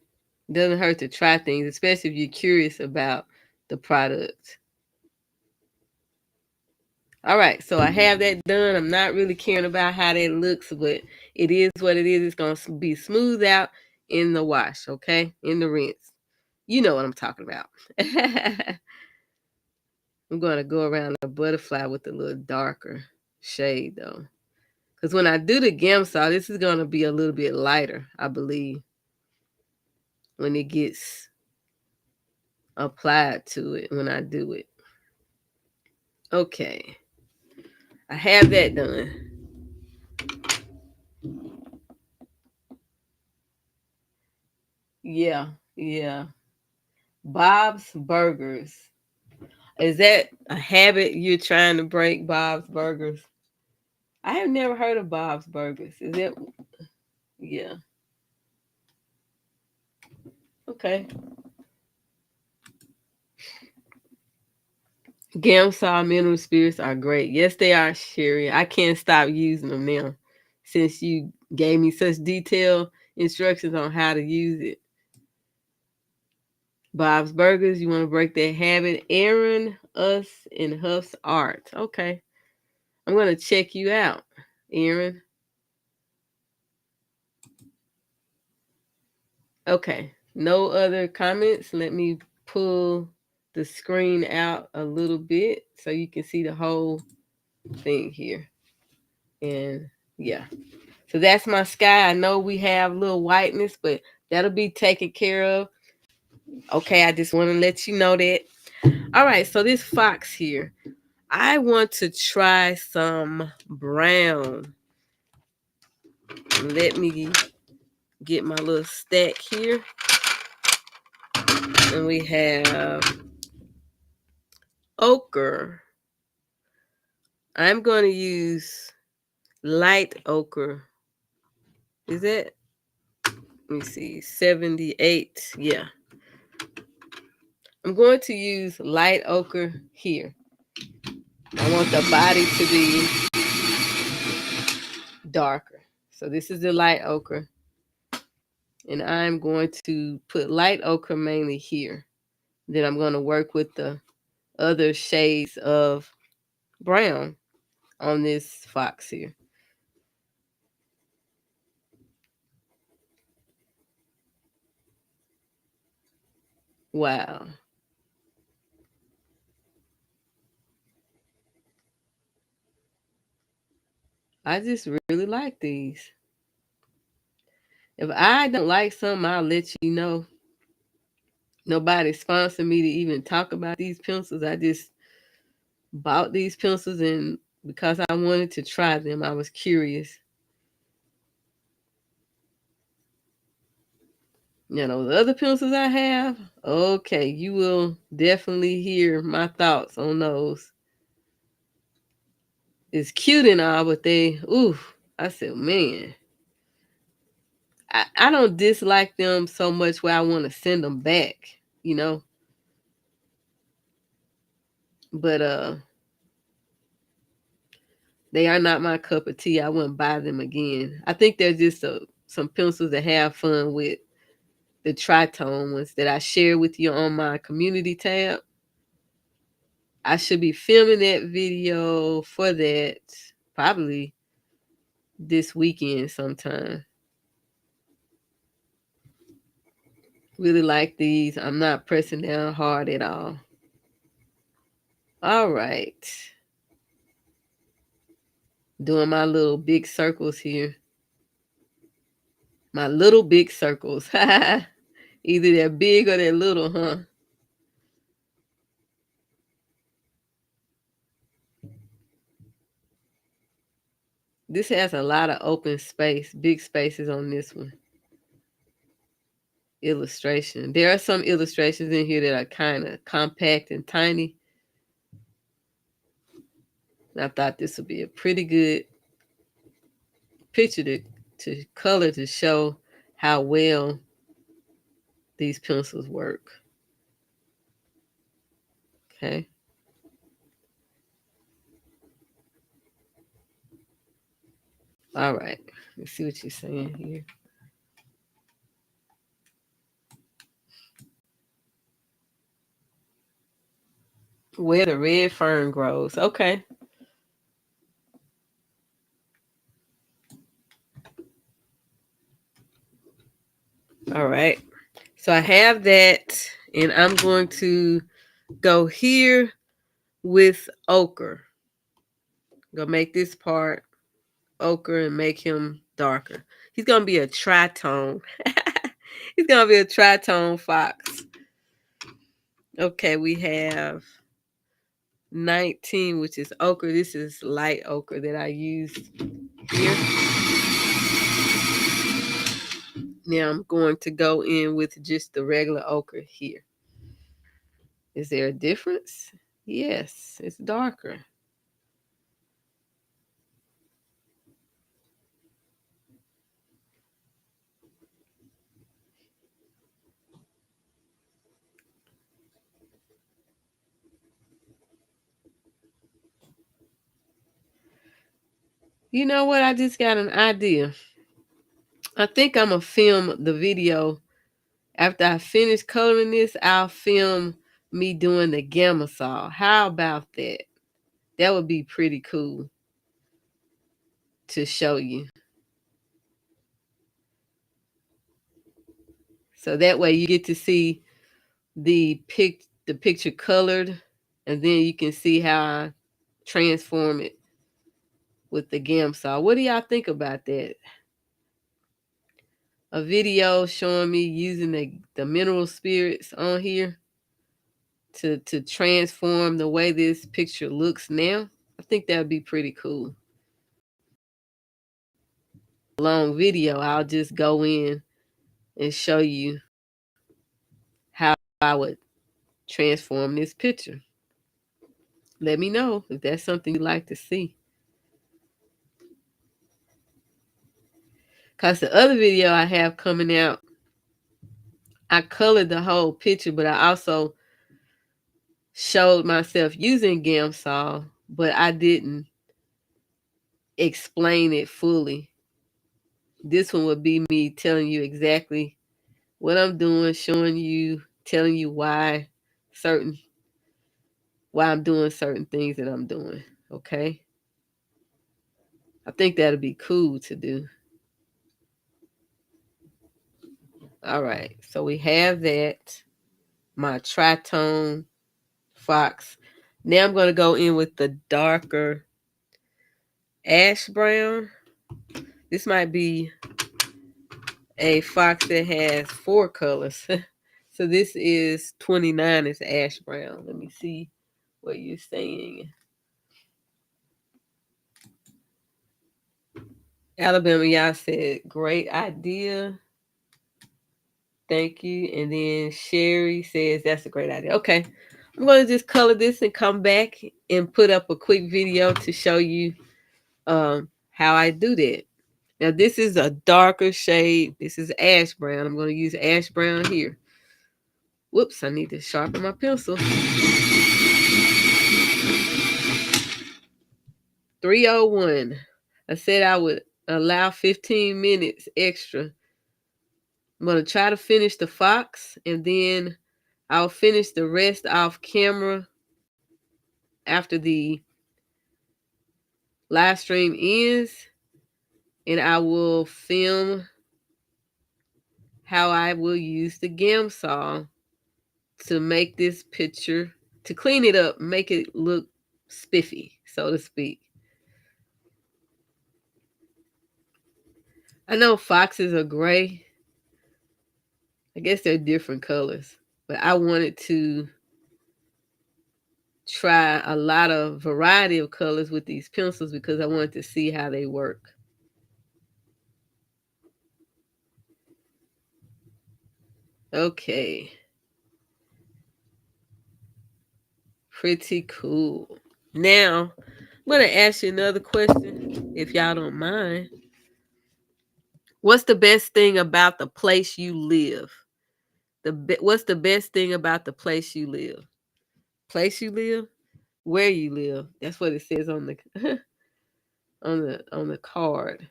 doesn't hurt to try things, especially if you're curious about the product. All right, so I have that done. I'm not really caring about how that looks, but it is what it is. It's going to be smoothed out in the wash, okay? In the rinse. You know what I'm talking about. I'm going to go around the butterfly with a little darker shade, though. Because when I do the Gamsol, this is going to be a little bit lighter, I believe, when it gets applied to it, when I do it. Okay. I have that done. Yeah, yeah. Bob's Burgers. Is that a habit you're trying to break, Bob's Burgers? I have never heard of Bob's Burgers. Is it? Yeah. Okay. Gamsol mineral spirits are great. Yes, they are, Sherry. I can't stop using them now since you gave me such detailed instructions on how to use it. Bob's Burgers, you want to break that habit? Aaron, Us, and Huff's Art. Okay. I'm going to check you out, Aaron. Okay. No other comments. Let me pull the screen out a little bit so you can see the whole thing here. And yeah. So that's my sky. I know we have a little whiteness, but that'll be taken care of. Okay, I just want to let you know that. All right, so this fox here, I want to try some brown. Let me get my little stack here. And we have ochre. I'm going to use light ochre. Is that? Let me see. 78. Yeah. I'm going to use light ochre here. I want the body to be darker. So this is the light ochre. And I'm going to put light ochre mainly here. Then I'm going to work with the other shades of brown on this fox here. Wow. I just really like these. If I don't like something, I'll let you know. Nobody sponsored me to even talk about these pencils. I just bought these pencils, and because I wanted to try them, I was curious. You know, the other pencils I have, okay, you will definitely hear my thoughts on those. It's cute and all, but I said, man, I don't dislike them so much where I want to send them back, you know. But they are not my cup of tea. I wouldn't buy them again. I think they're just some pencils to have fun with. The tritone ones that I share with you on my community tab. I should be filming that video for that probably this weekend sometime. Really like these. I'm not pressing down hard at all. All right. Doing my little big circles here. My little big circles. Either they're big or they're little, huh? This has a lot of open space, big spaces on this one. Illustration. There are some illustrations in here that are kind of compact and tiny. And I thought this would be a pretty good picture to color to show how well these pencils work. Okay. All right. Let's see what you're saying here. Where the red fern grows. Okay. All right. So I have that, and I'm going to go here with ochre. I'm gonna make this part ochre and make him darker. He's gonna be a tritone. He's gonna be a tritone fox. Okay, we have 19, which is ochre. This is light ochre that I used here. Now I'm going to go in with just the regular ochre here. Is there a difference? Yes, it's darker. You know what? I just got an idea. I think I'm going to film the video. After I finish coloring this, I'll film me doing the gamma saw. How about that? That would be pretty cool to show you. So that way you get to see the picture colored, and then you can see how I transform it with the gamma saw. What do y'all think about that? A video showing me using the mineral spirits on here to transform the way this picture looks now. I think that would be pretty cool. Long video, I'll just go in and show you how I would transform this picture. Let me know if that's something you'd like to see. Because the other video I have coming out, I colored the whole picture, but I also showed myself using Gamsol, but I didn't explain it fully. This one would be me telling you exactly what I'm doing, showing you, telling you why I'm doing certain things that I'm doing. Okay? I think that'd be cool to do. All right. So we have that. My tritone fox. Now I'm going to go in with the darker ash brown. This might be a fox that has 4 colors. So this is 29 is ash brown. Let me see what you're saying. Alabama, y'all said great idea. Thank you. And then Sherry says that's a great idea. Okay. I'm going to just color this and come back and put up a quick video to show you how I do that. Now this is a darker shade. This is ash brown. I'm going to use ash brown here. Whoops, I need to sharpen my pencil. 301. I said I would allow 15 minutes extra. I'm going to try to finish the fox, and then I'll finish the rest off camera after the live stream ends, and I will film how I will use the gam saw to make this picture, to clean it up, make it look spiffy, so to speak. I know foxes are gray. I guess they're different colors, but I wanted to try a lot of variety of colors with these pencils because I wanted to see how they work. Okay. Pretty cool. Now, I'm going to ask you another question, if y'all don't mind. What's the best thing about the place you live? What's the best thing about the place you live? Place you live? Where you live? That's what it says on the on the card.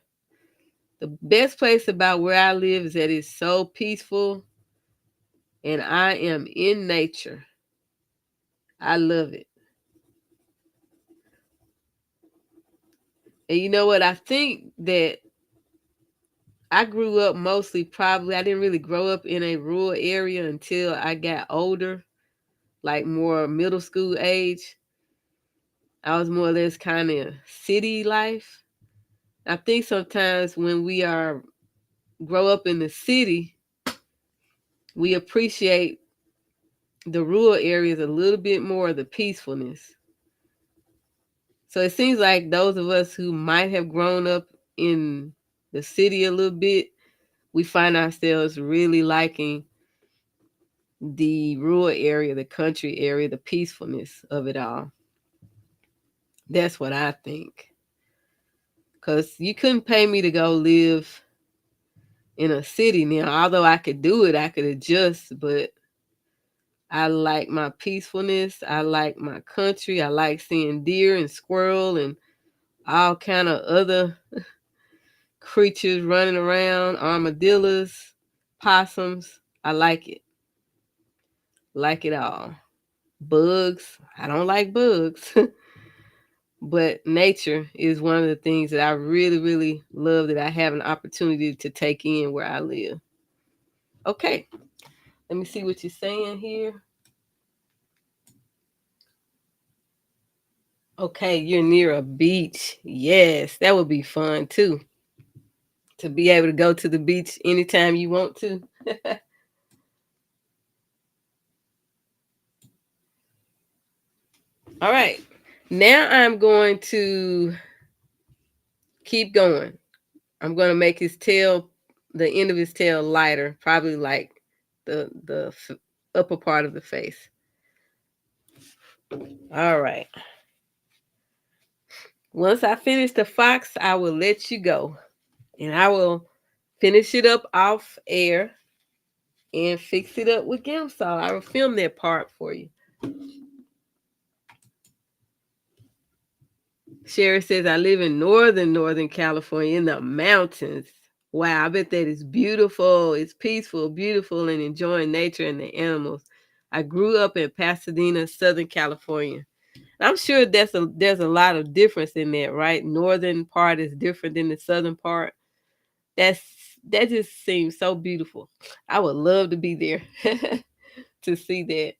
The best place about where I live is that it's so peaceful and I am in nature. I love it. And you know what? I think that I grew up mostly probably, I didn't really grow up in a rural area until I got older, like more middle school age. I was more or less kind of city life. I think sometimes when we grow up in the city, we appreciate the rural areas a little bit more, the peacefulness. So it seems like those of us who might have grown up in the city a little bit, we find ourselves really liking the rural area, the country area, the peacefulness of it all. That's what I think. Because you couldn't pay me to go live in a city now. Although I could do it, I could adjust, but I like my peacefulness. I like my country. I like seeing deer and squirrel and all kind of other creatures running around, armadillos, possums. I like it. Like it all. Bugs. I don't like bugs. But nature is one of the things that I really, really love that I have an opportunity to take in where I live. Okay. Let me see what you're saying here. Okay, you're near a beach. Yes, that would be fun too. To be able to go to the beach anytime you want to. All right. Now I'm going to keep going. I'm going to make his tail, the end of his tail lighter, probably like the upper part of the face. All right. Once I finish the fox, I will let you go. And I will finish it up off air and fix it up with Gamsol. I will film that part for you. Sherry says, I live in Northern California in the mountains. Wow, I bet that is beautiful. It's peaceful, beautiful, and enjoying nature and the animals. I grew up in Pasadena, Southern California. I'm sure there's a lot of difference in that, right? Northern part is different than the southern part. That just seems so beautiful. I would love to be there to see that.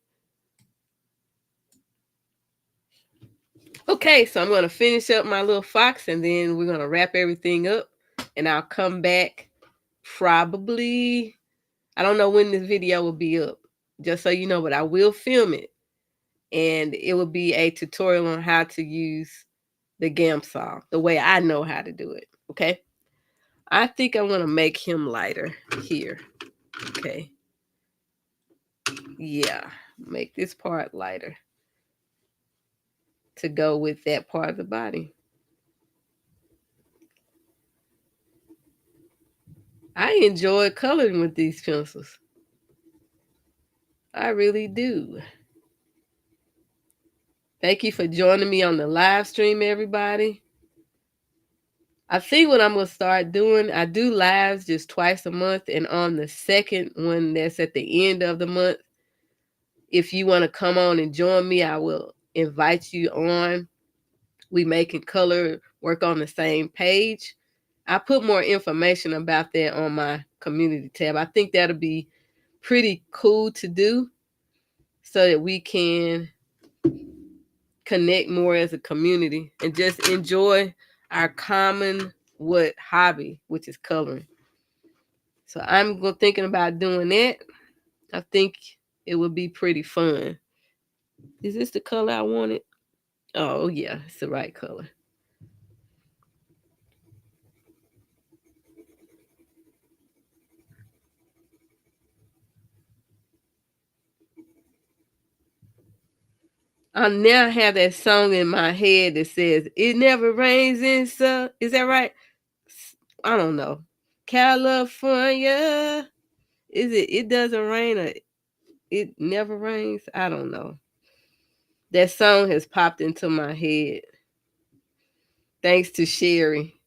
Okay, so I'm going to finish up my little fox and then we're going to wrap everything up and I'll come back probably, I don't know when this video will be up, just so you know, but I will film it and it will be a tutorial on how to use the Gamsol the way I know how to do it. Okay. I think I want to make him lighter here. Okay. Yeah. Make this part lighter to go with that part of the body. I enjoy coloring with these pencils. I really do. Thank you for joining me on the live stream, everybody. I think what I'm going to start doing, I do lives just twice a month. And on the second one that's at the end of the month, if you want to come on and join me, I will invite you on. We making color work on the same page. I put more information about that on my community tab. I think that'll be pretty cool to do so that we can connect more as a community and just enjoy our common hobby, which is coloring. So I'm thinking about doing that. I think it would be pretty fun. Is this the color I wanted? Oh yeah, it's the right color. I now have that song in my head that says, "It never rains in sun." Is that right? I don't know. California. Is it? It doesn't rain or it never rains? I don't know. That song has popped into my head. Thanks to Sherry.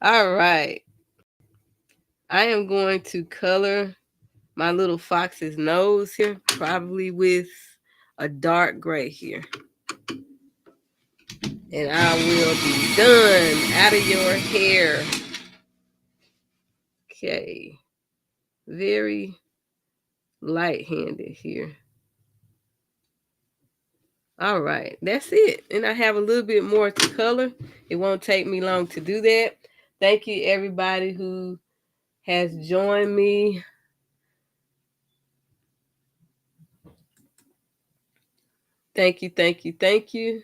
All right. I am going to color my little fox's nose here, probably with a dark gray here. And I will be done. Out of your hair. Okay. Very light-handed here. All right, that's it. And I have a little bit more to color. It won't take me long to do that. Thank you, everybody who has joined me. Thank you, thank you, thank you.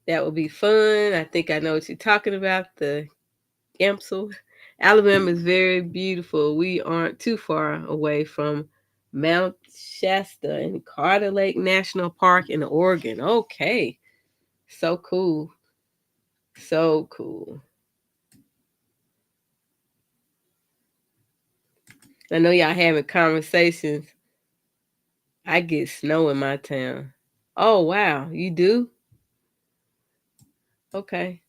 That will be fun. I think I know what you're talking about, the Amsel. Alabama is very beautiful. We aren't too far away from Mount Shasta and Carter Lake National Park in Oregon. Okay. So cool. So cool. I know y'all having conversations. I get snow in my town. Oh, wow. You do? Okay.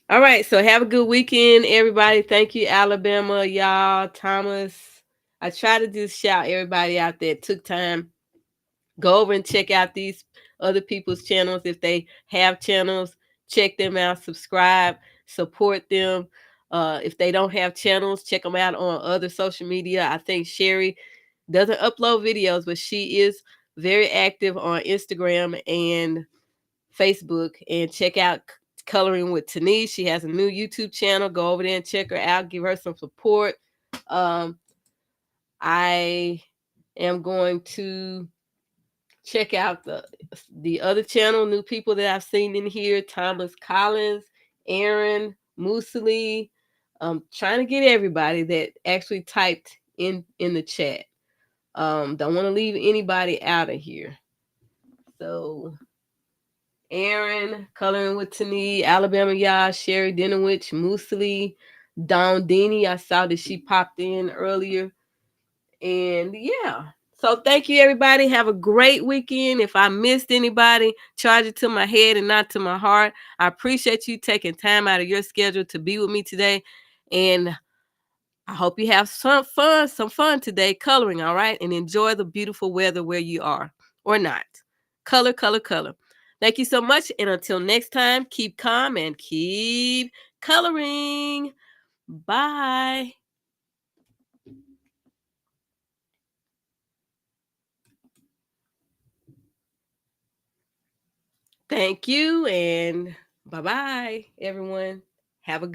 All right. So have a good weekend, everybody. Thank you, Alabama, y'all, Thomas. I try to just shout everybody out there took time. Go over and check out these other people's channels. If they have channels, check them out, subscribe, support them. If they don't have channels, check them out on other social media. I think Sherry doesn't upload videos, but she is very active on Instagram and Facebook. And check out Coloring with Tanice. She has a new YouTube channel. Go over there and check her out. Give her some support. I am going to check out the other channel, new people that I've seen in here: Thomas Collins, Aaron, Musili. Trying to get everybody that actually typed in the chat. Don't want to leave anybody out of here. So Aaron, Coloring with Tani, Alabama Y'all, Sherry Dinowich, Musili, Dawn Dini. I saw that she popped in earlier. And yeah. So thank you, everybody. Have a great weekend. If I missed anybody, charge it to my head and not to my heart. I appreciate you taking time out of your schedule to be with me today. And I hope you have some fun today coloring, all right? And enjoy the beautiful weather where you are or not. Color, color, color. Thank you so much. And until next time, keep calm and keep coloring. Bye. Thank you, and bye-bye, everyone. Have a good